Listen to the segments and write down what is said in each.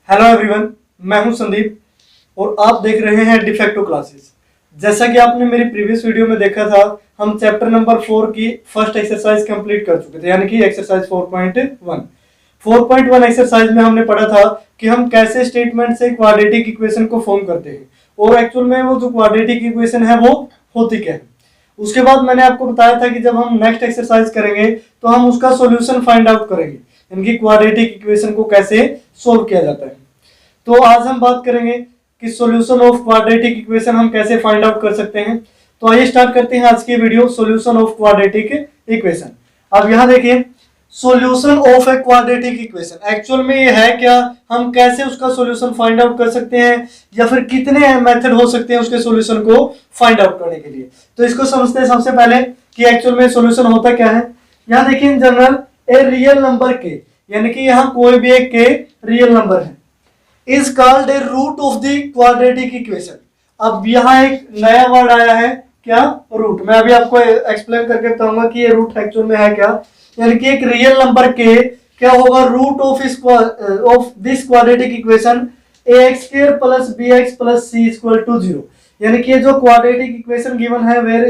Hello everyone, मैं हूं संदीप और आप देख रहे हैं डिफेक्टो क्लासेस। जैसा कि आपने मेरी प्रीवियस वीडियो में देखा था, हम चैप्टर नंबर 4 की फर्स्ट एक्सरसाइज कंप्लीट कर चुके थे, यानी कि एक्सरसाइज 4.1। 4.1 एक्सरसाइज में हमने पढ़ा था कि हम कैसे स्टेटमेंट से क्वाड्रेटिक इक्वेशन को फॉर्म करते हैं और एक्चुअल में वो जो क्वाड्रेटिक इक्वेशन है वो होती क्या है। उसके बाद मैंने आपको बताया था कि जब हम नेक्स्ट एक्सरसाइज करेंगे तो हम उसका सॉल्यूशन फाइंड आउट करेंगे, यानी क्वाड्रेटिक इक्वेशन को कैसे सोल्व किया जाता है। तो आज हम बात करेंगे कि सॉल्यूशन ऑफ क्वाड्रेटिक इक्वेशन हम कैसे फाइंड आउट कर सकते हैं। तो आइए स्टार्ट करते हैं आज की video, solution of quadratic equation. अब यहां देखिए, solution of a quadratic equation actual में ये है क्या, हम कैसे उसका सॉल्यूशन फाइंड आउट कर सकते हैं या फिर कितने मेथड हो सकते हैं उसके सॉल्यूशन को फाइंड आउट करने के लिए। तो इसको समझते हैं सबसे पहले कि एक्चुअल में सॉल्यूशन होता क्या है। यहां देखिए, in general a real number के, यानी कि यहां कोई भी एक के रियल नंबर है, is called a root of the quadratic equation. अब यहां एक नया वर्ड आया है, क्या, रूट। मैं अभी आपको एक्सप्लेन करके बताऊंगा कि ये रूट एक्चुअल में है क्या। यानी कि एक रियल नंबर के क्या होगा, root of this quadratic equation ax square plus bx plus c equal to 0। यानी कि ये जो क्वाड्रेटिक इक्वेशन गिवन है where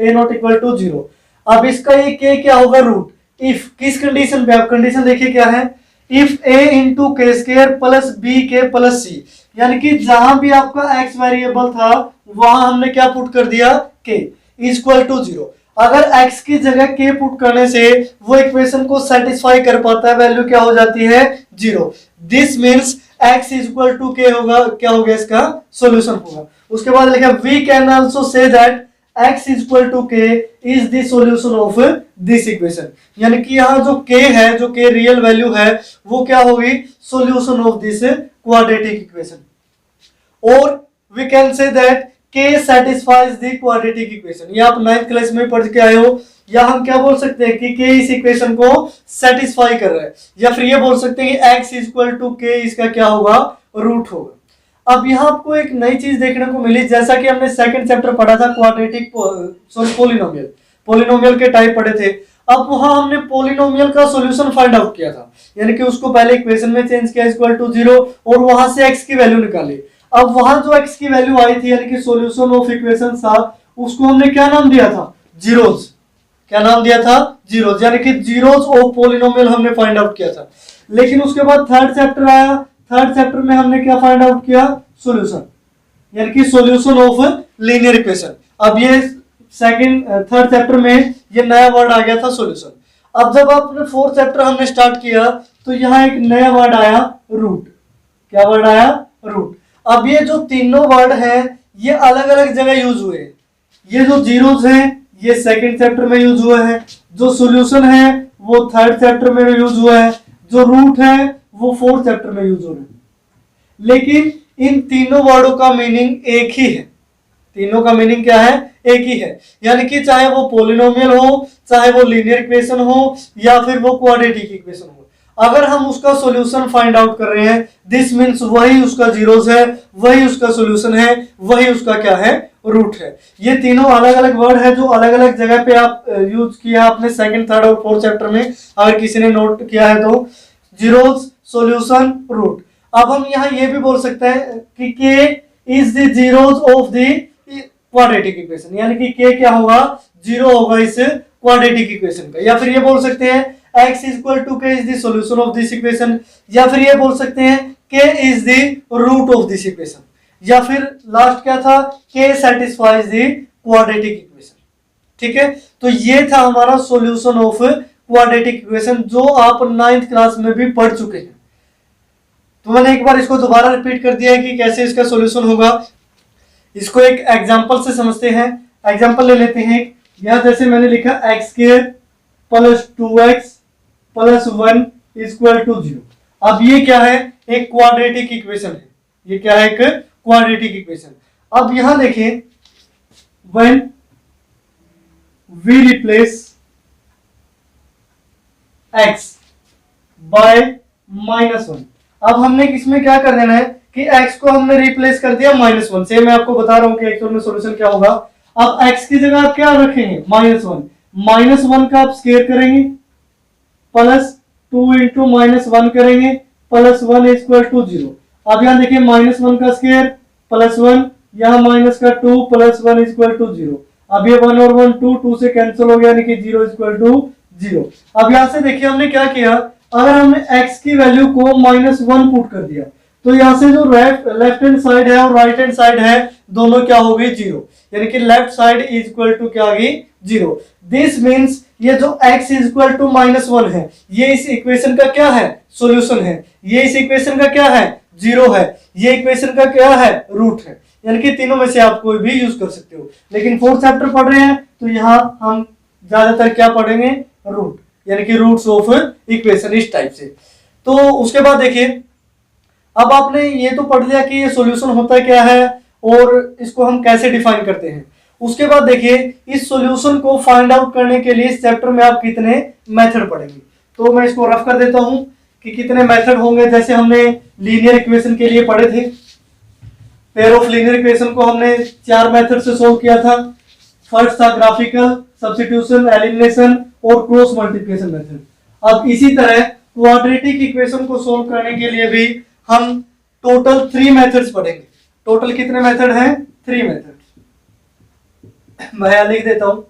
a not equal to 0, अब इसका ये k क्या होगा, रूट। इफ किस कंडीशन पे, आप कंडीशन देखिए क्या है, इफ a इंटू के स्क्वायर प्लस बी के प्लस सी, यानी कि जहां भी आपका x वेरिएबल था वहां हमने क्या पुट कर दिया, k इक्वल टू 0। अगर x की जगह k पुट करने से वो इक्वेशन को सेटिस्फाई कर पाता है, वैल्यू क्या हो जाती है, 0। This means x equal to k होगा, क्या होगा, इसका सॉल्यूशन होगा। उसके बाद लिखा, we can also say that x equal to k is the solution of this equation. यानी कि यहाँ जो k है, जो k रियल वैल्यू है, वो क्या होगी, solution of this quadratic equation. और we can say that k satisfies the quadratic equation। ये आप 9th क्लास में पढ़ के आए हो। या हम क्या बोल सकते हैं कि k इस इक्वेशन को सेटिस्फाई कर रहा है, या फिर ये बोल सकते हैं कि x इक्वल टू k इसका क्या होगा, रूट होगा। अब यहाँ आपको एक नई चीज देखने को मिली, जैसा कि हमने सेकंड चैप्टर पढ़ा था क्वाड्रेटिक पोलिनोमियल के टाइप पढ़े थे। अब वहां हमने पोलिनोमियल का सॉल्यूशन फाइंड आउट किया था, यानी कि उसको पहले इक्वेशन में चेंज किया इक्वल टू 0 और वहां से x की वैल्यू निकाली। अब वहां जो x की वैल्यू आई थी, यानी कि सॉल्यूशन ऑफ इक्वेशन था, उसको हमने क्या नाम दिया था, जीरोस। क्या नाम दिया था, जीरोस, यानी कि जीरोस ऑफ पोलिनोमियल हमने फाइंड आउट किया था। लेकिन उसके बाद थर्ड चैप्टर आया, थर्ड चैप्टर में हमने क्या फाइंड आउट किया, सॉल्यूशन, यानी कि सॉल्यूशन ऑफ लीनियर इक्वेशन। अब ये थर्ड चैप्टर में ये नया वर्ड आ गया था, सॉल्यूशन। अब जब आपने फोर्थ चैप्टर हमने स्टार्ट किया तो यहाँ एक नया वर्ड आया, रूट। क्या वर्ड आया, रूट। अब ये जो तीनों वर्ड हैं ये अलग अलग जगह यूज हुए। ये जो जीरोस हैं ये सेकंड चैप्टर में यूज हुआ है, जो सॉल्यूशन है वो थर्ड चैप्टर में यूज हुआ है, जो रूट है वो फोर्थ चैप्टर में यूज हो रहा है। लेकिन इन तीनों वर्डों का मीनिंग एक ही है। तीनों का मीनिंग क्या है, एक ही है। यानी कि चाहे वो पोलिनोमियल हो, चाहे वो लीनियर इक्वेशन हो, या फिर वो क्वाड्रेटिक इक्वेशन हो, अगर हम उसका सॉल्यूशन फाइंड आउट कर रहे हैं, दिस मींस वही उसका जीरोस है, वही उसका सॉल्यूशन है, वही उसका क्या है, रूट है। ये तीनों अलग अलग वर्ड है जो अलग अलग जगह पे आप यूज किया आपने सेकंड, थर्ड और फोर्थ चैप्टर में, अगर किसी ने नोट किया है तो, जीरोस, सॉल्यूशन, रूट। अब हम यहाँ ये भी बोल सकते हैं कि k is the zeros of the quadratic equation, यानी कि k क्या होगा, जीरो होगा इस क्वाड्रेटिक इक्वेशन का। या फिर ये बोल सकते हैं x equal to k is the solution of this equation, या फिर ये बोल सकते हैं k is the root of this equation, या फिर लास्ट क्या था, k satisfies the quadratic equation. ठीक है, तो ये था हमारा सॉल्यूशन ऑफ क्वाड्रेटिक इक्वेशन, जो आप 9th क्लास में भी पढ़ चुके हैं। तो मैंने एक बार इसको दोबारा रिपीट कर दिया है कि कैसे इसका सॉल्यूशन होगा। इसको एक एग्जांपल से समझते हैं। एग्जांपल ले लेते हैं। यहां जैसे मैंने लिखा x स्क्वायर प्लस 2x प्लस 1 इक्वल टू 0। अब ये क्या है, एक क्वाड्रेटिक इक्वेशन है। ये क्या है, एक क्वाड्रेटिक इक्वेशन। अब यहां देखें, when we replace x by -1, अब हमने इसमें क्या कर देना है कि x को हमने रिप्लेस कर दिया -1 से। मैं आपको बता रहा हूं कि एक्चुअल में सॉल्यूशन क्या होगा। अब x की जगह आप क्या रखेंगे, -1 का आप स्क्वायर करेंगे, प्लस 2 इंटू -1 करेंगे, प्लस 1 इक्वल टू 0। अब यहाँ देखिए -1 का स्क्वायर प्लस 1, यहाँ माइनस का 2 प्लस 1 इक्वल टू 0। अब ये 1 और 1 2 से कैंसिल हो गया, यानी कि 0 इक्वल टू 0। अब यहाँ से देखिए हमने क्या किया, अगर हमने x की वैल्यू को -1 पुट कर दिया तो यहाँ से जो लेफ्ट हैंड साइड है और राइट हैंड साइड है दोनों क्या हो गई 0, यानी कि left side is equal to क्या आ गई 0। दिस मीन्स ये जो x इज इक्वल टू -1 है ये इस इक्वेशन का क्या है, सॉल्यूशन है। ये इस इक्वेशन का क्या है, 0 है। ये इक्वेशन का क्या है, रूट है। यानी कि तीनों में से आप कोई भी यूज कर सकते हो। लेकिन 4th चैप्टर पढ़ रहे हैं तो यहाँ हम ज्यादातर क्या पढ़ेंगे, रूट, यानी कि रूट्स ऑफ इक्वेशन इस टाइप से। तो उसके बाद देखिए, अब आपने ये तो पढ़ लिया कि ये सॉल्यूशन होता क्या है और इसको हम कैसे डिफाइन करते हैं। उसके बाद देखिए इस सॉल्यूशन को फाइंड आउट करने के लिए इस चैप्टर में आप कितने मेथड पढ़ेंगे। तो मैं इसको रफ कर देता हूं कि कितने मेथड होंगे। जैसे हमने लीनियर इक्वेशन के लिए पढ़े थे, पेयर ऑफ लीनियर इक्वेशन को हमने 4 मेथड से सोल्व किया था। फर्स्ट था ग्राफिकल, सब्स्टिट्यूशन, एलिमिनेशन और क्रॉस मल्टीप्लिकेशन मेथड। अब इसी तरह क्वाड्रेटिक इक्वेशन को सोल्व करने के लिए भी हम टोटल 3 मेथड्स पढ़ेंगे। टोटल कितने मेथड हैं, 3 मेथड। मैं यहां लिख देता हूं,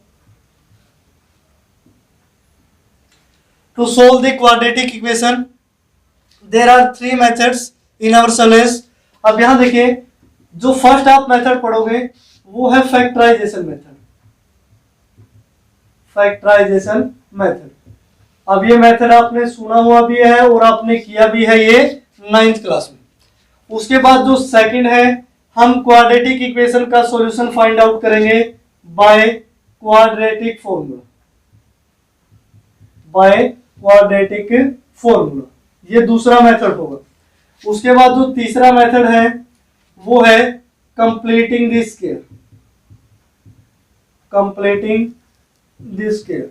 to solve the quadratic equation there are 3 methods in our syllabus. अब यहां देखिए जो फर्स्ट आप मेथड पढ़ोगे वो है फैक्टराइजेशन मेथड। फैक्टराइजेशन मेथड, अब ये मेथड आपने सुना हुआ भी है और आपने किया भी है ये 9th क्लास में। उसके बाद जो सेकंड है, हम क्वाड्रेटिक इक्वेशन का सॉल्यूशन फाइंड आउट करेंगे by quadratic formula. By quadratic formula, ये दूसरा मेथड होगा। उसके बाद जो तीसरा मेथड है वो है completing the square. Completing the square.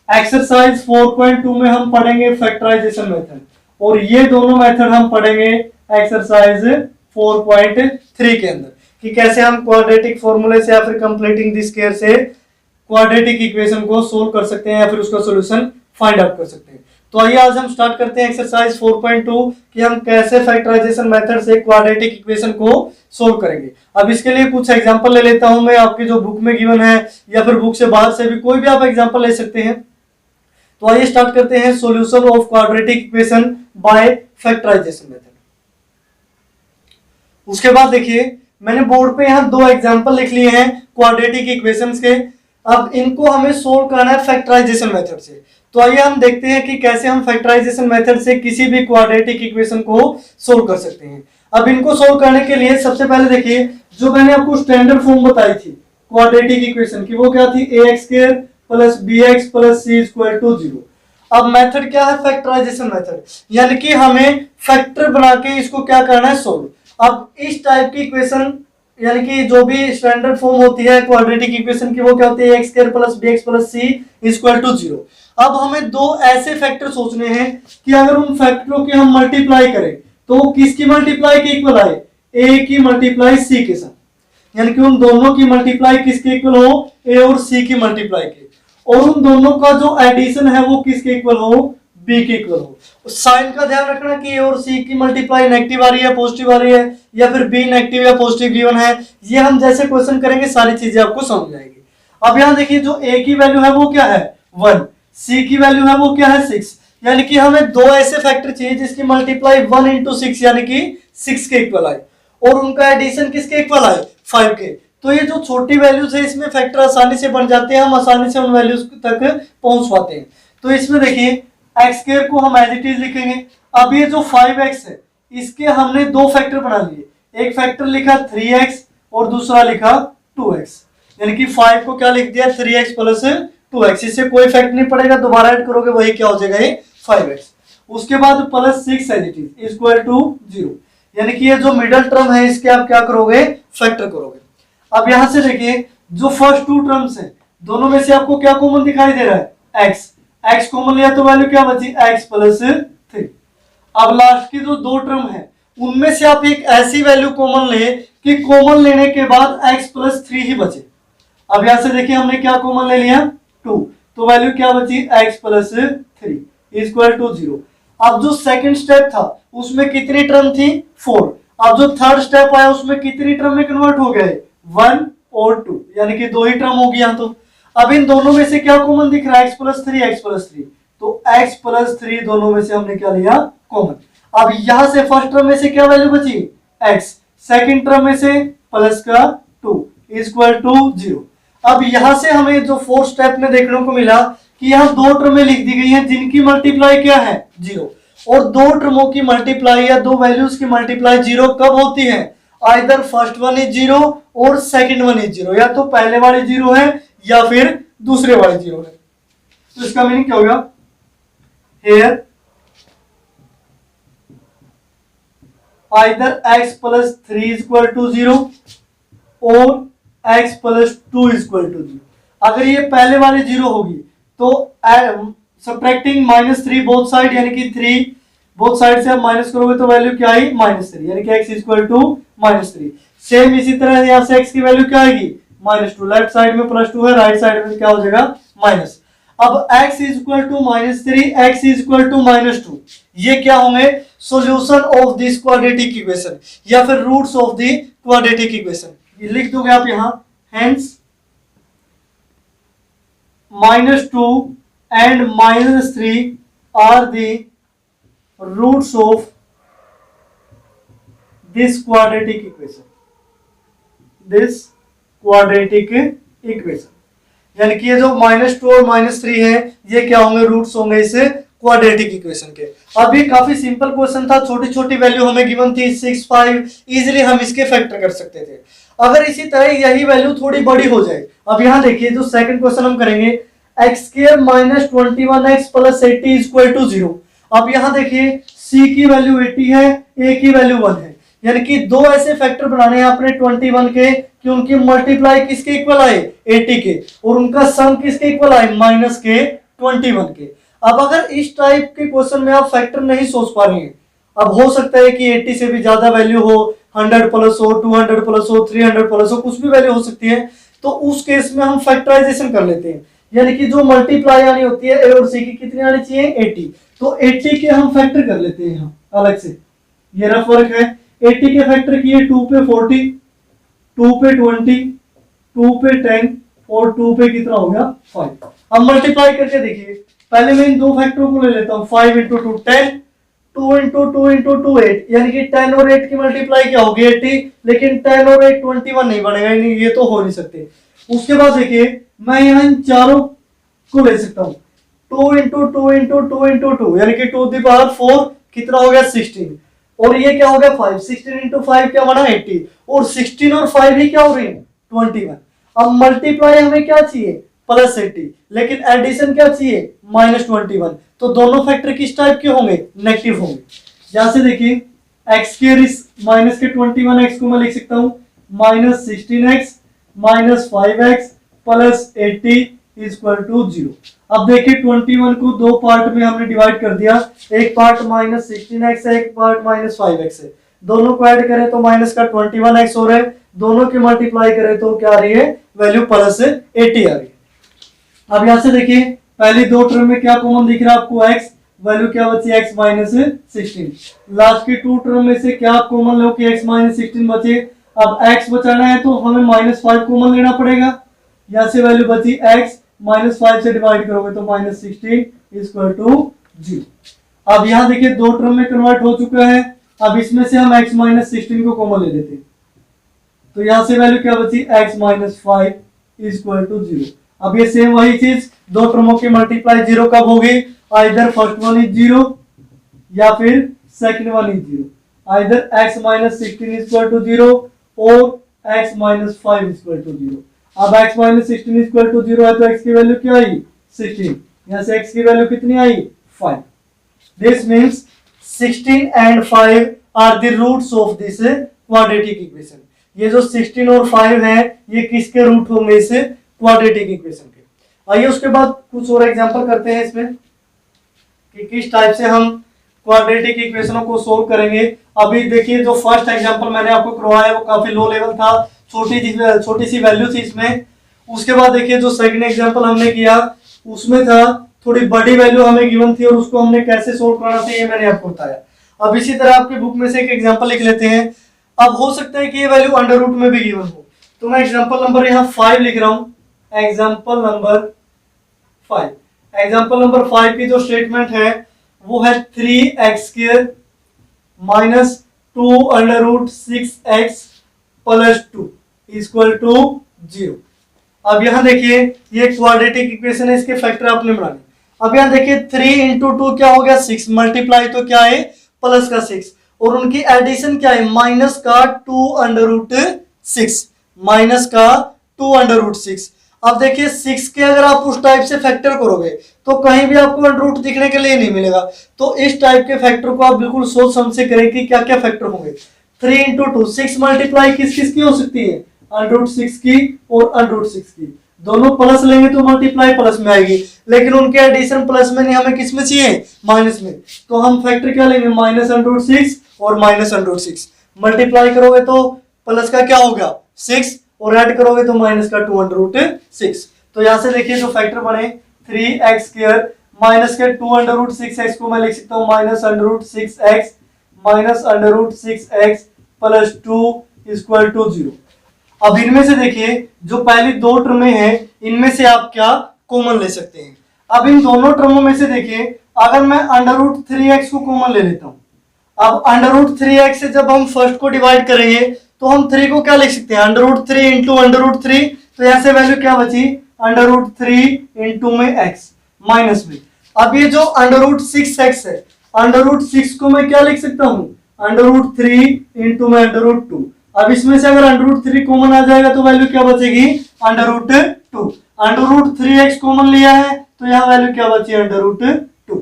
Exercise 4.2 में हम पढ़ेंगे फैक्टराइजेशन मेथड और ये दोनों मेथड हम पढ़ेंगे एक्सरसाइज 4.3 के अंदर कि कैसे हम क्वाड्रेटिक फॉर्मूले से या फिर कंप्लीटिंग द स्क्वायर से क्वाड्रेटिक इक्वेशन को सोल्व कर सकते हैं या फिर उसका सॉल्यूशन फाइंड आउट कर सकते हैं। तो आइए आज हम स्टार्ट करते हैं एक्सरसाइज 4.2 कि हम कैसे फैक्टराइजेशन मेथड से क्वाड्रेटिक इक्वेशन को सोल्व करेंगे। अब इसके लिए कुछ एग्जांपल ले लेता हूं मैं, आपकी जो बुक में गिवन है या फिर बुक से बाहर से भी कोई भी आप एग्जांपल ले सकते हैं। तो आइए स्टार्ट करते हैं solution of quadratic equation by factorisation method. उसके बाद देखिए मैंने बोर्ड पे यहाँ 2 एग्जांपल लिख लिए हैं क्वाड्रेटिक इक्वेशंस के। अब इनको हमें सोल्व करना है फैक्टराइजेशन मेथड से। तो आइए हम देखते हैं कि कैसे हम फैक्टराइजेशन मेथड से किसी भी क्वाड्रेटिक इक्वेशन को सोल्व कर सकते हैं। अब इनको सोल्व करने के लिए सबसे पहले देखिए जो मैंने आपको स्टैंडर्ड फॉर्म बताई थी क्वाड्रेटिक इक्वेशन की, वो क्या थी, ax² + bx + c = 0। अब मेथड क्या है, फैक्टराइजेशन मेथड, यानी कि हमें फैक्टर बना के इसको क्या करना है, सोल्व। अब इस टाइप की इक्वेशन यानी कि जो भी स्टैंडर्ड फॉर्म होती है क्वाड्रेटिक इक्वेशन की वो क्या होती है, ax² + bx + c = 0। अब हमें 2 ऐसे फैक्टर सोचने हैं कि अगर उन फैक्टरों की हम मल्टीप्लाई करें तो किसकी मल्टीप्लाई के इक्वल आए, a की मल्टीप्लाई c के साथ, यानी कि उन दोनों की मल्टीप्लाई किसके इक्वल हो, a और c की मल्टीप्लाई के, और उन दोनों का जो एडिशन है वो किसके इक्वल हो, b के इक्वल हो। साइन का ध्यान रखना कि a और c की मल्टीप्लाई नेगेटिव आ रही है पॉजिटिव आ रही है या फिर b नेगेटिव या पॉजिटिव गिवन है, ये हम जैसे क्वेश्चन करेंगे सारी चीजें आपको समझ आएगी। अब यहाँ देखिए जो a की वैल्यू है वो क्या है 1, c की वैल्यू है वो क्या है 6, यानी कि हमें 2 ऐसे फैक्टर चाहिए जिसकी मल्टीप्लाई 1 × 6 यानी कि 6 के इक्वल आए और उनका एडिशन किसके इक्वल आए, 5 के। तो ये जो छोटी वैल्यूज है इसमें फैक्टर आसानी से बन जाते हैं, हम आसानी से उन वैल्यूज तक पहुंच पाते हैं। तो इसमें देखिए x² को हम एज इट इज लिखेंगे। अब ये जो 5x है इसके हमने 2 फैक्टर बना लिए, एक फैक्टर लिखा 3x और दूसरा लिखा 2x, यानी कि 5 को क्या लिख दिया 3x + 2x, इससे कोई फैक्ट नहीं पड़ेगा, दोबारा ऐड करोगे वही क्या हो जाएगा, ये 5x। उसके बाद +6 एज इट इज = 0, यानी कि ये जो मिडिल टर्म है इसके आप क्या करोगे, फैक्टर करोगे। अब यहां से देखिए जो फर्स्ट 2 टर्म्स हैं दोनों में से आपको क्या कॉमन दिखाई दे रहा है, x कॉमन लिया तो वैल्यू क्या बची, x + 3। अब लास्ट की जो 2 टर्म है उनमें से आप एक ऐसी वैल्यू कॉमन ले कि कॉमन लेने के बाद x + 3 ही बचे। अब यहां से देखिए हमने क्या कॉमन ले लिया 2, तो वैल्यू क्या बची, x + 3 = 0। अब जो सेकंड स्टेप था उसमें कितनी टर्म थी 4, अब जो थर्ड स्टेप आया उसमें कितनी टर्म में कन्वर्ट हो गए 1 और 2, यानी कि 2 ही टर्म हो गया। तो अब इन दोनों में से क्या कॉमन दिख रहा है x+3 तो x+3 दोनों में से हमने क्या लिया कॉमन। अब यहां से फर्स्ट टर्म में से क्या वैल्यू बची x, सेकंड टर्म में से प्लस का 2 इक्वल टू 0। अब यहां से हमें जो फोर्थ स्टेप में देखने को मिला कि यहाँ 2 टर्में लिख दी गई हैं जिनकी मल्टीप्लाई क्या है 0, और 2 टर्मों की मल्टीप्लाई या 2 वैल्यूज की मल्टीप्लाई 0 कब होती है, आइदर फर्स्ट वन इज 0 और सेकंड वन इज 0, या तो पहले वाली 0 है या फिर दूसरे वाली 0 है। तो इसका मीनिंग क्या होगा, here either x+3 equal to 0 और x+2 इक्वल टू 0। अगर ये पहले वाली 0 होगी तो सब्ट्रैक्टिंग -3 बोथ साइड, यानी कि 3 बोथ साइड से आप माइनस करोगे तो वैल्यू क्या आई -3, यानी कि x इक्वल टू -3। सेम इसी तरह यहाँ से x की वैल्यू क्या आएगी -2, लेफ्ट साइड में +2 है, राइट साइड में क्या हो जाएगा माइनस। अब x equal to -3, x equal to -2, ये क्या होंगे solution of this quadratic equation या फिर roots of the quadratic equation. ये लिख दोगे आप यहां, hence -2 and -3 are the roots of this quadratic equation, this quadratic equation, यानी कि ये जो -2 और -3 है ये क्या होंगे रूट्स होंगे इस क्वाड्रेटिक इक्वेशन के। अब ये काफी सिंपल क्वेश्चन था, छोटी छोटी वैल्यू हमें गिवन थी 6, 5, इजीली हम इसके फैक्टर कर सकते थे। अगर इसी तरह यही वैल्यू थोड़ी बड़ी हो जाए, अब यहाँ देखिए जो सेकंड क्वेश्चन हम करेंगे x² -21x + 80 इक्वल टू 0। अब यहाँ देखिए c की वैल्यू 80 है, a की वैल्यू 1 है, यानी कि दो ऐसे फैक्टर बनाने हैं आपने 21 के कि उनकी मल्टीप्लाई किसके इक्वल आए 80 के, और उनका सम किसके इक्वल आए माइनस के 21 के। अब अगर इस टाइप के क्वेश्चन में आप फैक्टर नहीं सोच पा रहे हैं, अब हो सकता है कि 80 से भी ज्यादा वैल्यू हो, 100 प्लस हो, 200 प्लस हो, 300 प्लस हो, कुछ भी वैल्यू हो सकती है, तो उस केस में हम फैक्टराइजेशन कर लेते हैं, यानी कि जो मल्टीप्लाई आनी होती है ए और सी की कितनी आनी चाहिए 80, तो 80 के हम फैक्टर कर लेते हैं यहाँ अलग से, ये रफ वर्क है। 80 के फैक्टर किए 2 पे 40, 2 पे 20, 2 पे 10 और 2 पे कितना हो गया 5। अब मल्टीप्लाई करके देखिए, पहले मैं इन दो फैक्टरों को ले लेता हूँ, 5 × 2 10, 2 × 2 × 2 8, यानी कि 10 और 8 की मल्टीप्लाई क्या होगी 80, लेकिन 10 और 8 21 नहीं बनेगा, ये तो हो नहीं सकते। उसके बाद देखिए मैं यहाँ इन चारों को ले सकता हूँ, 2 × 2 × 2 × 2, यानी कि 2 की पावर 4 कितना हो गया 16, और ये क्या हो गया 5, 16 × 5 क्या बना 80, और 16 और 5 ही क्या हो रही है 21। अब मल्टीप्लाई हमें क्या चाहिए +80, लेकिन एडिशन क्या चाहिए -21, तो दोनों फैक्टर किस टाइप के होंगे नेगेटिव होंगे। यहां से देखिए x के माइनस के 21x को मैं लिख सकता हूं -16x - 5x + 80 = 0। अब देखिए 21 को दो पार्ट में हमने डिवाइड कर दिया, एक पार्ट -16x है, एक पार्ट -5x है, दोनों को ऐड करें तो माइनस का 21x हो रहा है, दोनों की मल्टीप्लाई करें तो क्या आ रही है वैल्यू +80 आ रही है। अब यहां से देखिए पहली दो टर्म में क्या कॉमन दिख रहा है आपको x, वैल्यू क्या बची x -16, लास्ट की टू टर्म में से क्या आप कॉमन लो कि x -16 बचे। अब x बचाना है तो हमें -5 कॉमन लेना पड़ेगा, यहां से वैल्यू बची x -5 से डिवाइड करोगे तो -16 = 0। अब यहां देखिए दो टर्म में कन्वर्ट हो चुका है, अब इसमें से हम x -16 को कॉमन ले लेते हैं, तो यहां से वैल्यू क्या बची x -5 = 0। अब ये सेम वही चीज, दो टर्मों की मल्टीप्लाई 0 कब होगी, आइदर फर्स्ट वन इज 0 या फिर second one is 0, either x -16 = 0 और x -5 = 0। अब x -16 = 0 है तो x की वैल्यू क्या आई 16, यहां से x की वैल्यू कितनी आई 5। This means 16 and 5 are the roots of this quadratic equation. ये जो 16 और 5 है ये किसके रूट होंगे इस क्वाड्रेटिक इक्वेशन के। आइए उसके बाद कुछ और एग्जांपल करते हैं इसमें कि किस टाइप से हम क्वाड्रेटिक इक्वेशनों को सोल्व करेंगे। अभी देखिए जो फर्स्ट एग्जांपल मैंने आपको करवाया वो काफी लो लेवल था, छोटी सी वैल्यू थी इसमें। उसके बाद देखिए जो सेकंड एग्जांपल हमने किया उसमें था थोड़ी बड़ी वैल्यू हमें गिवन थी और उसको हमने कैसे सोल्व करना था ये मैंने आपको बताया। अब इसी तरह आपकी बुक में से एक एग्जांपल लिख लेते हैं। अब हो सकता है कि ये वैल्यू अंडर रूट में भी गिवन हो, तो मैं एग्जांपल नंबर यहाँ 5 लिख रहा हूं। एग्जांपल नंबर 5, एग्जांपल नंबर 5 की जो स्टेटमेंट है वो है 3x² minus 2 under root 6x plus 2 equal to 0। अब यहाँ देखिए ये क्वाड्रेटिक इक्वेशन है, इसके फैक्टर आपने बनाने। अब यहाँ देखिए 3 इंटू 2 क्या हो गया 6, मल्टीप्लाई तो क्या है प्लस का 6, और उनकी एडिशन क्या है माइनस का 2 अंडर रूट 6, माइनस का 2 अंडर रूट 6। अब देखिए 6 के अगर आप उस टाइप से फैक्टर करोगे तो कहीं भी आपको अंडर रूट दिखने के लिए नहीं मिलेगा। तो इस टाइप के फैक्टर को आप बिल्कुल सोच समझ से करें कि क्या क्या फैक्टर होंगे। 3 इंटू 2 6 मल्टीप्लाई किस किस की हो सकती है अंडर रूट 6 की और अंडर रूट 6 की, दोनों प्लस लेंगे तो मल्टीप्लाई प्लस में आएगी, लेकिन उनके एडिशन प्लस में नहीं, हमें किस में चाहिए माइनस में। तो हम फैक्टर क्या लेंगे माइनस अंडर रूट 6 और माइनस अंडर रूट 6, मल्टीप्लाई करोगे तो प्लस का क्या होगा 6 और ऐड करोगे तो माइनस का 2 अंडर रूट 6। तो यहाँ से देखिए जो फैक्टर बने 3x² माइनस के 2 अंडर रूट 6x को मैं लिख सकता हूँ minus under root 6x minus under root 6x plus 2 equal to 0। अब इनमें से देखिए जो पहली दो टर्में हैं इनमें से आप क्या कॉमन ले सकते हैं। अब इन दोनों टर्मों में से देखिए अगर मैं अंडर रूट 3x को कॉमन ले लेता हूं, अब अंडर रूट 3x से जब हम फर्स्ट को डिवाइड करेंगे तो हम 3 को क्या लिख सकते हैं under root 3 into under root 3, तो यहां से वैल्यू क्या बची अंडर रूट 3 इंटू में x माइनस में। अब ये जो अंडर रूट 6x है अंडर रूट 6 को मैं क्या लिख सकता हूं अंडर रूट 3 इंटू में अंडर रूट 2। अब इसमें से अगर अंडर रूट 3 कॉमन आ जाएगा तो वैल्यू क्या बचेगी under root 2। Under root 3x common लिया है तो यहाँ वैल्यू क्या बची अंडर रूट 2।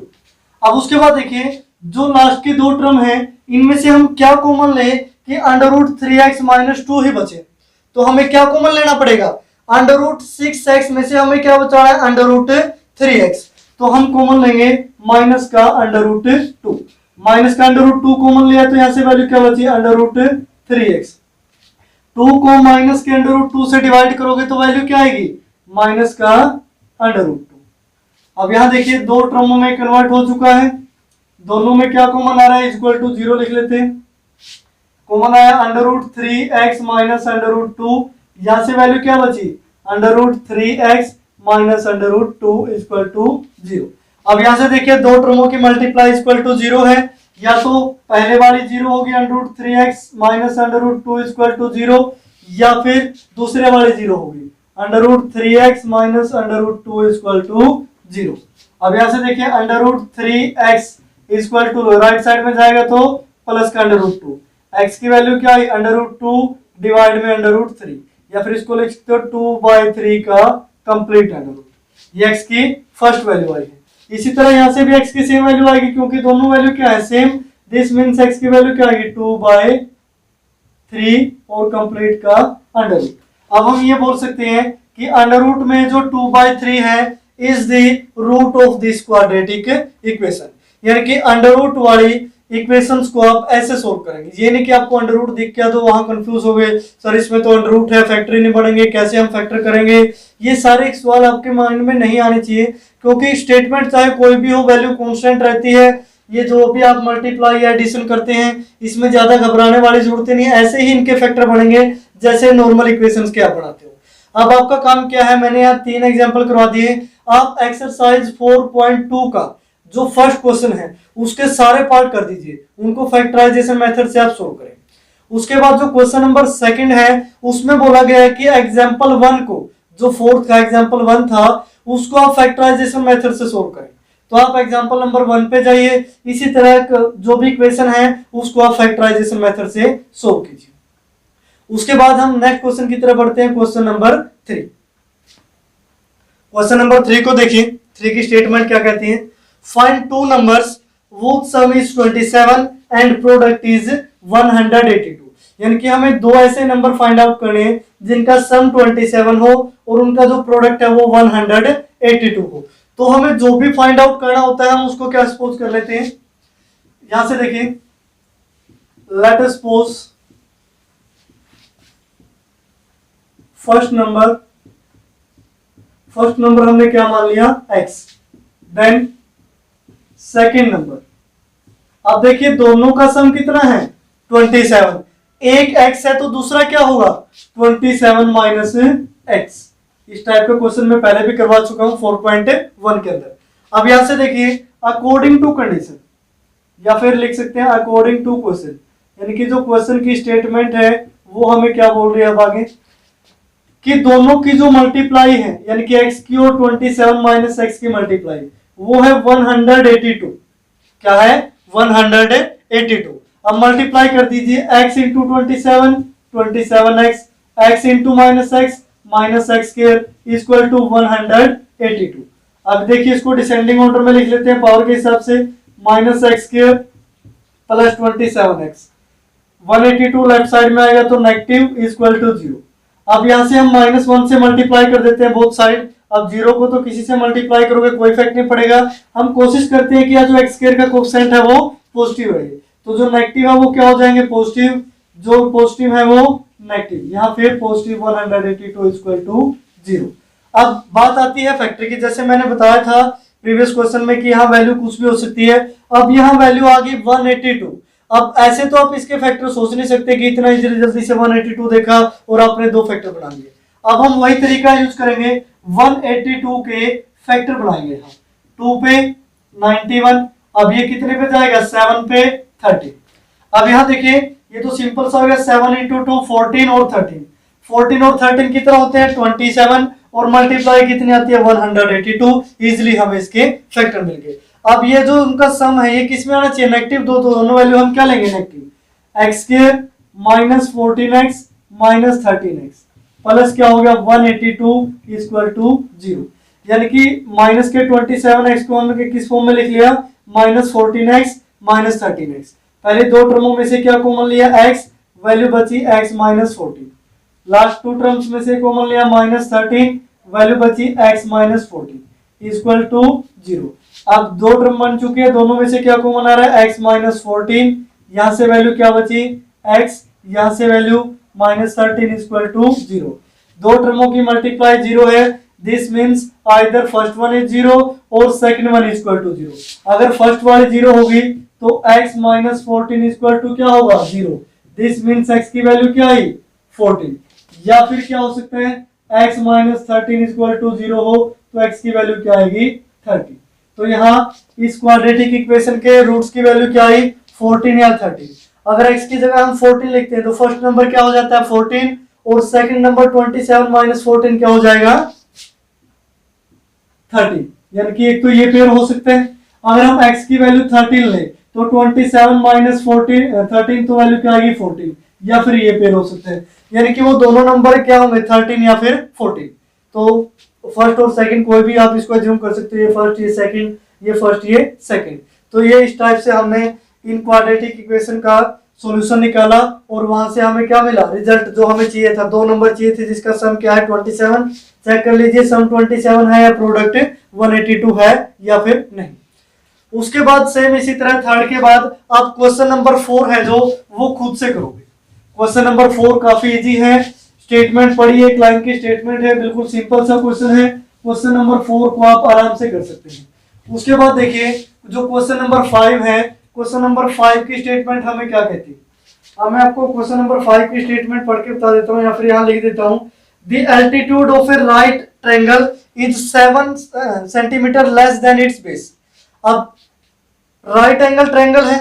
अब उसके बाद देखिए जो लास्ट की दो टर्म है इनमें से हम क्या कॉमन ले कि अंडर रूट 3x माइनस 2 ही बचे, तो हमें क्या कॉमन लेना पड़ेगा अंडर रूट 6x में से हमें क्या बचा है अंडर रूट 3x, तो हम कॉमन लेंगे माइनस का अंडर रूट 2, माइनस का अंडर रूट 2 कॉमन लिया तो यहाँ से वैल्यू क्या बची अंडर रूट 3x। 2 को माइनस के अंडर रूट 2 से डिवाइड करोगे तो वैल्यू क्या आएगी माइनस का अंडर रूट 2। अब यहाँ देखिए दो टर्मों में कन्वर्ट हो चुका है, दोनों में क्या कॉमन आ रहा है इक्वल टू 0 लिख लेते हैं। कॉमन आया under root 3x minus under root 2, यहाँ से वैल्यू क्या बची under root 3x minus under root 2 equal to 0। अब यहाँ से देखिए दो टर्मों की मल्टीप्लाई इक्वल टू 0 है, या तो पहले वाली 0 होगी under root 3x minus under root 2 equal to 0, या फिर दूसरे वाली 0 होगी under root 3x minus under root 2 equal to 0। अब यहाँ से देखिए under root 3x equal to right side में जाएगा तो प्लस का अंडर रूट 2, x की वैल्यू क्या है अंडर रूट 2 डिवाइड में अंडर रूट 3, या फिर इसको लिख सकते हो 2/3 का कंप्लीट अंडर रूट, ये x की फर्स्ट वैल्यू आई है। इसी तरह यहाँ से भी x की सेम वैल्यू आएगी क्योंकि दोनों वैल्यू क्या है सेम, दिस मींस x की वैल्यू क्या आएगी 2/3 और कंप्लीट का अंडर रूट। अब हम ये बोल सकते हैं कि अंडर रूट में जो 2/3 है is the root of this quadratic equation, यानी कि अंडर रूट वाली इक्वेशंस को आप ऐसे सोल्व करेंगे। ये नहीं कि आपको अंडर रूट दिख गया तो वहां कंफ्यूज हो गए सर इसमें तो अंडर रूट है फैक्टर ही नहीं बढ़ेंगे कैसे हम फैक्टर करेंगे, ये सारे सवाल आपके माइंड में नहीं आने चाहिए क्योंकि स्टेटमेंट चाहे कोई भी हो वैल्यू कांस्टेंट रहती है। ये जो भी आप मल्टीप्लाई या एडिशन करते हैं इसमें ज्यादा घबराने वाली जरूरत नहीं है, ऐसे ही इनके फैक्टर बनेंगे जैसे नॉर्मल इक्वेशंस के आप बनाते हो। अब आपका काम क्या है, मैंने यहाँ 3 एग्जाम्पल करवा दिए, आप एक्सरसाइज 4.2 का जो फर्स्ट क्वेश्चन है उसके सारे पार्ट कर दीजिए, उनको फैक्टराइजेशन मेथड से आप सोल्व करें। उसके बाद जो क्वेश्चन नंबर सेकंड है उसमें बोला गया है कि एग्जाम्पल 1 को जो फोर्थ का एग्जाम्पल 1 था उसको आप फैक्टराइजेशन मेथड से सोल्व करें। तो आप एग्जाम्पल नंबर 1 पे जाइए, इसी तरह जो भी क्वेश्चन है उसको आप फैक्टराइजेशन मेथड से सोल्व कीजिए। उसके बाद हम नेक्स्ट क्वेश्चन की तरफ बढ़ते हैं, क्वेश्चन नंबर 3। क्वेश्चन नंबर 3 को देखिए, 3 की स्टेटमेंट क्या कहती है, find two numbers whose sum is 27 and product is 182, यानी कि हमें दो ऐसे नंबर फाइंड आउट करने हैं जिनका सम 27 हो और उनका जो प्रोडक्ट है वो 182 हो। तो हमें जो भी फाइंड आउट करना होता है हम उसको क्या सपोज कर लेते हैं, यहां से देखिए late us suppose first number हमने क्या मान लिया x देन सेकेंड नंबर। अब देखिए दोनों का सम कितना है 27, एक x है तो दूसरा क्या होगा 27 माइनस एक्स। इस टाइप का क्वेश्चन मैं पहले भी करवा चुका हूं 4.1 के अंदर। अब यहां से देखिए अकॉर्डिंग टू कंडीशन, या फिर लिख सकते हैं अकॉर्डिंग टू क्वेश्चन, यानी कि जो क्वेश्चन की स्टेटमेंट है वो हमें क्या बोल रही है अब आगे कि दोनों की जो मल्टीप्लाई है यानी कि x की और 27 माइनस एक्स की मल्टीप्लाई वो है 182। क्या है 182। अब मल्टीप्लाई कर दीजिए x into 27, 27x, x into minus x square equal to 182। अब देखिए इसको डिसेंडिंग ऑर्डर में लिख लेते हैं पावर के हिसाब से, minus x square plus 27x, 182 left side में आएगा तो नेगेटिव इक्वल टू 0। अब यहां से हम -1 से मल्टीप्लाई कर देते हैं बोथ साइड। अब 0 को तो किसी से मल्टीप्लाई करोगे कोई इफेक्ट नहीं पड़ेगा। हम कोशिश करते हैं कि जो एक्स स्क्वायर का कोएफिशिएंट है वो पॉजिटिव रहे, तो जो नेगेटिव है वो क्या हो जाएंगे पॉजिटिव, जो पॉजिटिव है वो नेगेटिव। यहाँ फिर पॉजिटिव 182 इक्वल टू 0। अब बात आती है फैक्टर की, जैसे मैंने बताया था प्रीवियस क्वेश्चन में कि यहाँ वैल्यू कुछ भी हो सकती है। अब यहाँ वैल्यू आ गई 182। अब ऐसे तो आप इसके फैक्टर सोच नहीं सकते कि इतना जल्दी से 182 देखा और आपने दो फैक्टर बना लिए। अब हम वही तरीका यूज करेंगे, 182 के फैक्टर बनाएंगे हम। 2 पे 91, अब ये कितने पे जाएगा 7 पे 30। अब यहाँ देखिए ये तो सिंपल सा हो गया, 7 इंटू 2 14 और 13, 14 और 13 कितना होते हैं 27 और मल्टीप्लाई कितनी आती है 182। इजिली हमें इसके फैक्टर मिल गए। अब ये जो उनका सम है ये किस में आना चाहिए नेगेटिव, दो दोनों वैल्यू हम क्या लेंगे negative. X square minus 14x minus 13x plus क्या हो गया 182 इक्वल टू 0। यानी कि माइनस के 27x को हमने किस फॉर्म में लिख लिया माइनस 14x माइनस 13x। पहले दो टर्मों में से क्या कॉमन लिया x, वैल्यू बची x minus 14। Last two terms में से कॉमन लिया माइनस 13, वैल्यू बची x माइनस 14 इक्वल टू 0। अब दो टर्म बन चुके हैं, दोनों में से क्या कॉमन आ रहा है x माइनस 14, यहां से वैल्यू क्या बची x, यहां से वैल्यू माइनस 13 इक्वल टू 0। दो टर्मों की मल्टीप्लाई 0 है, this means either first one is 0 और सेकंड वन इक्वल टू 0। अगर फर्स्ट वाली 0 होगी तो x माइनस 14 इक्वल टू क्या होगा 0, दिस मीन्स x की वैल्यू क्या आई 14। या फिर क्या हो सकता है x माइनस 13 इक्वल टू 0 हो तो x की वैल्यू क्या आएगी 30। तो यहाँ इस क्वाड्रेटिक इक्वेशन के रूट्स की वैल्यू क्या आई 14 या 30। अगर x की जगह हम 14 लिखते हैं तो फर्स्ट नंबर क्या हो जाता है 14 और सेकंड नंबर 27 माइनस 14 क्या हो जाएगा 30। यानी कि एक तो ये पेयर हो सकते हैं। अगर हम x की वैल्यू 13 ले तो 27 माइनस 13 तो वैल्यू क्या आएगी 14, या फिर ये पेयर हो सकते हैं। यानी कि वो दोनों नंबर क्या होंगे 13 या फिर 14। तो फर्स्ट और सेकंड कोई भी आप इसको अज्यूम कर सकते हो, ये फर्स्ट ये सेकंड, ये फर्स्ट ये सेकंड। तो ये इस टाइप से हमने इन क्वाड्रेटिक इक्वेशन का सॉल्यूशन निकाला और वहां से हमें क्या मिला रिजल्ट जो हमें चाहिए था। दो नंबर चाहिए थे जिसका सम क्या है 27। चेक कर लीजिए सम 27 है या प्रोडक्ट 182 है या फिर नहीं। उसके बाद सेम इसी तरह थर्ड के बाद आप क्वेश्चन नंबर 4 है जो वो खुद से करोगे। क्वेश्चन नंबर 4 काफी इजी है, स्टेटमेंट पढ़िए, एक लाइन की स्टेटमेंट है, बिल्कुल सिंपल सा क्वेश्चन है। क्वेश्चन नंबर 4 को आप आराम से कर सकते हैं। उसके बाद देखिए जो क्वेश्चन नंबर 5 है, क्वेश्चन नंबर 5 की स्टेटमेंट हमें क्या कहती है। अब मैं आपको क्वेश्चन नंबर 5 की स्टेटमेंट पढ़ के बता देता हूँ या फिर यहाँ लिख देता हूँ। The altitude of A right triangle is 7 centimetre less than its base. अब राइट एंगल ट्रायंगल है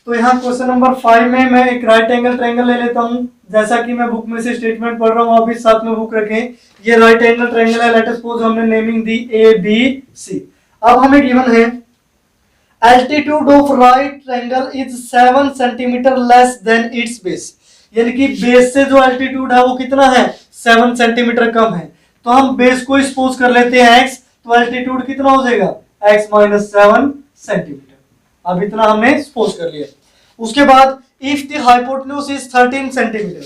तो यहाँ क्वेश्चन नंबर 5 में मैं एक राइट एंगल ट्रायंगल ले लेता हूँ, जैसा कि मैं बुक में से स्टेटमेंट पढ़ रहा हूँ, आप भी साथ में बुक रखें। ये राइट एंगल ट्रायंगल है, लेट अस सपोज हमने नेमिंग दी ए बी सी। अब हमें गिवन है altitude of right triangle is 7 centimetre less than its base. यानी कि बेस से जो एल्टीट्यूड है वो कितना है 7 सेंटीमीटर कम है। तो हम बेस को सपोज कर लेते हैं x, तो एल्टीट्यूड कितना हो जाएगा x माइनस 7 सेंटीमीटर। अब इतना हमने सपोज कर लिया। उसके बाद if the hypotenuse is 13 centimetre,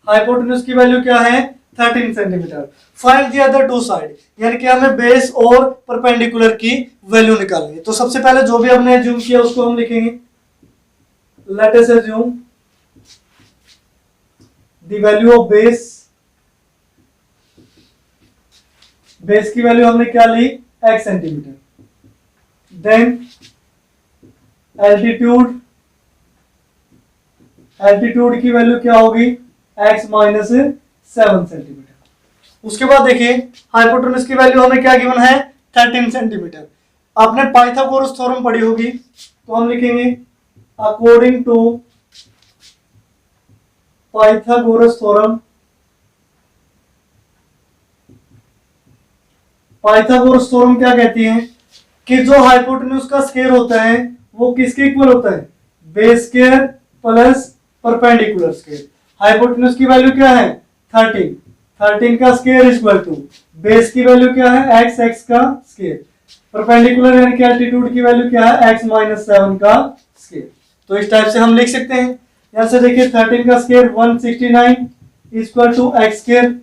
hypotenuse की वैल्यू क्या है 13 centimetre, find the other two side. यानी कि हमें बेस और परपेंडिकुलर की वैल्यू निकालनी है। तो सबसे पहले जो भी हमने अज्यूम किया उसको हम लिखेंगे। Let us assume the value of base, base की वैल्यू हमने क्या ली x centimetre. Then altitude, altitude की वैल्यू क्या होगी, x माइनस 7 सेंटीमीटर। उसके बाद देखिए हाइपोटेन्यूज की वैल्यू हमें क्या गिवन है, 13 सेंटीमीटर। आपने पाइथागोरस थ्योरम पढ़ी होगी, तो हम लिखेंगे according to Pythagoras theorem, Pythagoras theorem क्या कहती है कि जो हाइपोटेन्यूज का स्क्वायर होता है वो किसके इक्वल होता है, base square plus perpendicular square. Hypotenuse की वैल्यू क्या है 13, 13 का square is equal to base की वैल्यू क्या है x, x का स्क्वायर, परपेंडिकुलर यानी कि एल्टीट्यूड की वैल्यू क्या है x माइनस 7 का स्क्वायर। तो इस टाइप से हम लिख सकते हैं। यहां से देखिए 13 का square 169 equal to x square,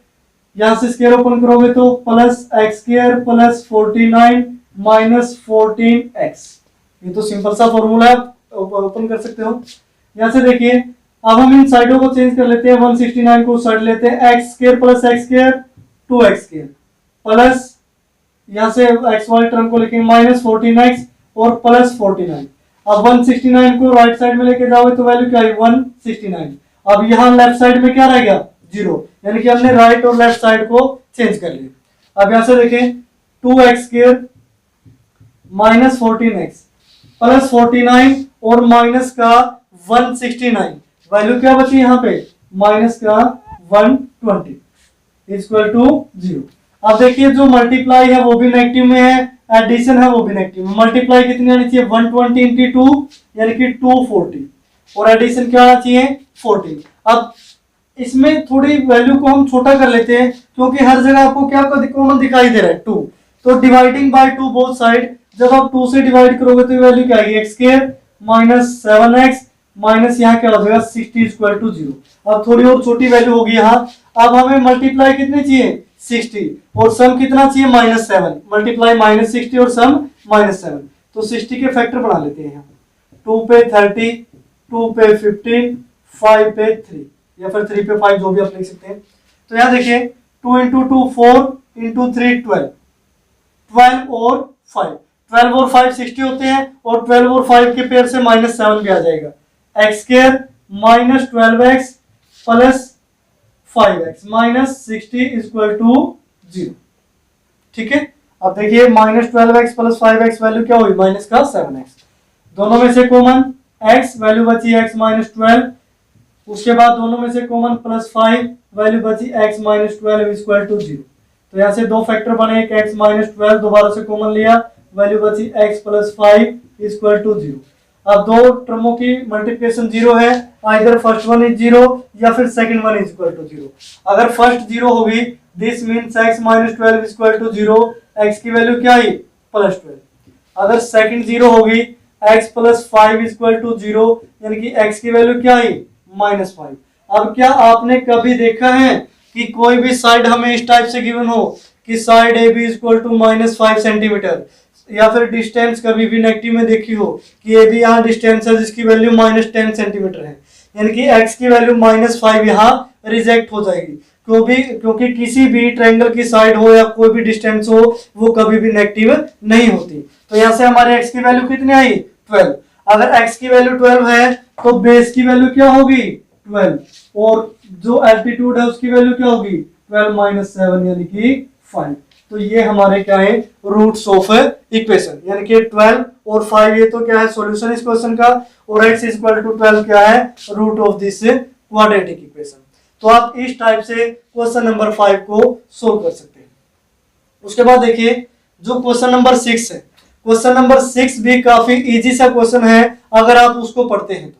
यहां से स्क्वायर ओपन करोगे तो plus x square plus 49 minus 14x। ये तो सिंपल सा फॉर्मूला है, ओपन कर सकते हो। यहां से देखिए अब हम इन साइडों को चेंज कर लेते हैं, 169 को साइड लेते हैं, x square plus x square 2x square plus यहां से x वाले टर्म को लिखेंगे माइनस 14x और प्लस 49। अब 169 को राइट साइड में लेके जाओगे तो वैल्यू क्या है 169। अब यहाँ लेफ्ट साइड में क्या रह गया 0, यानी कि हमने राइट और लेफ्ट साइड को चेंज कर लिया। अब यहां से देखें 2x square minus 14x plus 49 और माइनस का 169, वैल्यू क्या बची यहाँ पे माइनस का 120 इक्वल टू 0। अब देखिए जो मल्टीप्लाई है वो भी नेगेटिव में है, एडिशन है वो भी नेगेटिव में। मल्टीप्लाई कितनी आनी चाहिए 120 इंटू 2 यानी कि 240 और एडिशन क्या आना चाहिए 40। अब इसमें थोड़ी वैल्यू को हम छोटा कर लेते हैं क्योंकि हर जगह आपको क्या कॉमन दिखाई दे रहा है 2, तो डिवाइडिंग बाय 2 बोथ साइड, जब आप 2 से डिवाइड करोगे तो वैल्यू क्या आएगी x square minus 7x minus यहाँ क्या हो जाएगा 60 इक्वल टू 0। अब थोड़ी और छोटी वैल्यू होगी यहाँ। अब हमें मल्टीप्लाई कितने चाहिए 60 और सम कितना चाहिए माइनस 7, मल्टीप्लाई माइनस 60 और सम माइनस 7, तो 60 के फैक्टर बना लेते हैं यहाँ। 2 पे 30, 2 पे 15, 5 पे 3 या फिर 3 पे 5 जो भी आप लिख सकते हैं। तो यहाँ देखिए 2 इंटू 2 4 इंटू 3 12, 12 और 5, 12 और 5 60 होते हैं और 12 और 5 के पेयर से माइनस 7 भी आ जाएगा। X square minus 12x plus 5x minus 60 equal to 0। ठीक है, अब देखिए minus 12x plus 5x value क्या हुई माइनस का 7x, दोनों में से कॉमन x वैल्यू बची x माइनस 12, उसके बाद दोनों में से कॉमन प्लस 5 वैल्यू बची x माइनस 12 इक्वल टू 0। तो यहाँ से दो फैक्टर बने, एक x माइनस 12 दोबारा से कॉमन लिया, वैल्यू बची x प्लस 5 इक्वल टू 0। अब दो टर्मों की मल्टीप्लिकेशन 0 है, आइदर फर्स्ट वन इज 0 या फिर second one is equal to 0। अगर फर्स्ट 0 होगी this means x minus 12 equal to 0, x की वैल्यू क्या आई प्लस 12। अगर सेकंड 0 होगी x प्लस 5 इक्वल टू 0 यानी कि x की वैल्यू क्या आई माइनस 5। अब क्या आपने कभी देखा है कि कोई भी साइड हमें इस टाइप से गिवन हो कि side A B equal to minus 5 centimetre, या फिर डिस्टेंस कभी भी नेगेटिव में देखी हो कि ये भी यहाँ डिस्टेंस है जिसकी वैल्यू माइनस 10 सेंटीमीटर है, यानी कि x की वैल्यू माइनस 5 यहाँ रिजेक्ट हो जाएगी क्योंकि किसी भी ट्रायंगल की साइड हो या कोई भी डिस्टेंस हो वो कभी भी नेगेटिव नहीं होती। तो यहाँ से हमारे x की वैल्यू कितनी आई 12। अगर x की वैल्यू 12 है तो बेस की वैल्यू क्या होगी 12 और जो एल्टीट्यूड है उसकी वैल्यू क्या होगी 12 माइनस 7 यानी कि 5। तो ये हमारे क्या है रूट्स ऑफ इक्वेशन, यानी कि 12 और 5 ये तो क्या है सॉल्यूशन इस क्वेश्चन का, और x इक्वल टू 12 क्या है root of this quadratic equation. तो आप इस टाइप से क्वेश्चन नंबर 5 को सोल्व कर सकते हैं। उसके बाद देखिए जो क्वेश्चन नंबर 6 है, क्वेश्चन नंबर 6 भी काफी इजी सा क्वेश्चन है अगर आप उसको पढ़ते हैं तो।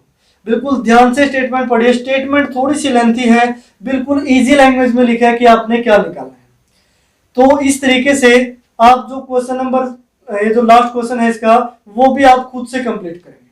बिल्कुल ध्यान से स्टेटमेंट पढ़िए, स्टेटमेंट थोड़ी सी लेंथी है, बिल्कुल इजी लैंग्वेज में लिखा है कि आपने क्या निकालना है। तो इस तरीके से आप जो क्वेश्चन नंबर ये जो लास्ट क्वेश्चन है इसका वो भी आप खुद से कंप्लीट करेंगे।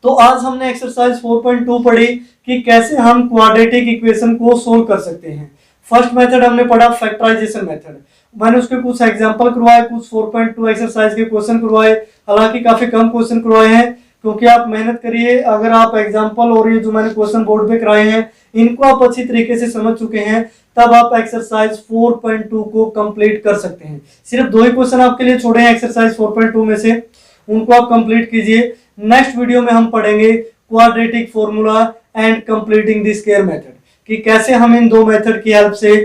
तो आज हमने एक्सरसाइज 4.2 पढ़ी कि कैसे हम क्वाड्रेटिक इक्वेशन को सोल्व कर सकते हैं। फर्स्ट मेथड हमने पढ़ा फैक्टराइजेशन मेथड, मैंने उसके कुछ एग्जांपल करवाए, कुछ 4.2 एक्सरसाइज के क्वेश्चन करवाए, हालांकि काफी कम क्वेश्चन करवाए हैं क्योंकि आप मेहनत करिए। अगर आप एग्जाम्पल और ये जो मैंने क्वेश्चन बोर्ड पे कराए हैं इनको आप अच्छी तरीके से समझ चुके हैं, तब आप एक्सरसाइज 4.2 को कंप्लीट कर सकते हैं। सिर्फ 2 ही क्वेश्चन आपके लिए छोड़े हैं एक्सरसाइज 4.2 में से, उनको आप कंप्लीट कीजिए। नेक्स्ट वीडियो में हम पढ़ेंगे quadratic formula and completing the square method, कि कैसे हम इन 2 मेथड की हेल्प से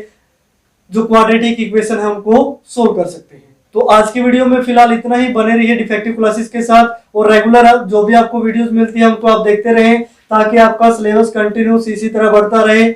जो क्वाड्रेटिक इक्वेशन है हमको सोल्व कर सकते हैं। तो आज की वीडियो में फिलहाल इतना ही। बने रहिए डिफेक्टिव क्लासेस के साथ, और रेगुलर जो भी आपको वीडियोस मिलती है हमको आप देखते रहें, ताकि आपका सिलेबस कंटिन्यूस इसी तरह बढ़ता रहे।